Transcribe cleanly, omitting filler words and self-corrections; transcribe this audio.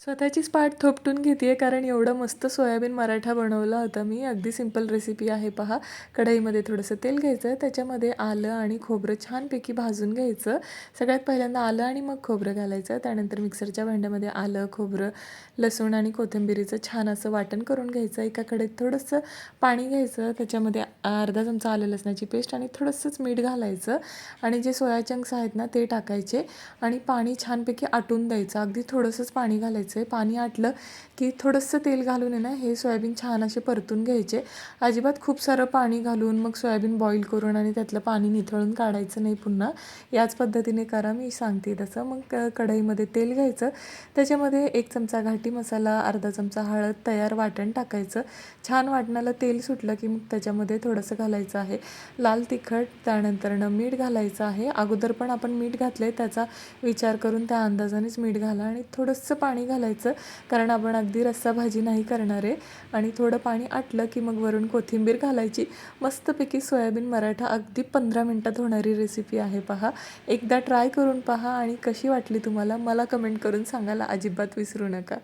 स्वतःचीच पाठ थोपटून घेते कारण एवढं मस्त सोयाबीन मराठा बनवला होता मी. अगदी सिंपल रेसिपी आहे पहा. कढईमध्ये थोडंसं तेल घ्यायचं, त्याच्यामध्ये आलं आणि खोबरं छानपैकी भाजून घ्यायचं. सगळ्यात पहिल्यांदा आलं आणि मग खोबरं घालायचं. त्यानंतर मिक्सरच्या भांड्यामध्ये आलं, खोबरं, लसूण आणि कोथिंबिरीचं छान असं वाटण करून घ्यायचं. एका कढईत थोडंसं पाणी घ्यायचं, त्याच्यामध्ये अर्धा चमचा आलं लसणाची पेस्ट आणि थोडंसंच मीठ घालायचं आणि जे सोया चंक्स आहेत ना ते टाकायचे आणि पाणी छानपैकी आटून द्यायचं. अगदी थोडंसंच पाणी घालायचं आहे. पाणी आटलं की थोडंसं तेल घालून आहे ना हे सोयाबीन छान असे परतून घ्यायचे. अजिबात खूप सारं पाणी घालून मग सोयाबीन बॉईल करून आणि त्यातलं पाणी निथळून काढायचं नाही पुन्हा. याच पद्धतीने करा, मी सांगते तसं. मग कढईमध्ये तेल घ्यायचं, त्याच्यामध्ये 1 चमचा घाटी मसाला, अर्धा चमचा हळद, तयार वाटण टाकायचं. छान वाटणाला तेल सुटलं की मग त्याच्यामध्ये थोडंसं घालायचं आहे लाल तिखट, त्यानंतरनं मीठ घालायचं आहे. अगोदर पण आपण मीठ घातलं आहे, त्याचा विचार करून त्या अंदाजानेच मीठ घाला आणि थोडंसं पाणी घालायचं कारण आपण अगदी रस्सा भाजी नाही करणार आहे. आणि थोडं पाणी आटलं की मग वरून कोथिंबीर घालायची. मस्तपैकी सोयाबीन मराठा अगदी 15 मिनटात होणारी रेसिपी आहे पहा. एकदा ट्राय करून पहा आणि कशी वाटली तुम्हाला मला कमेंट करून सांगायला अजिबात विसरू नका.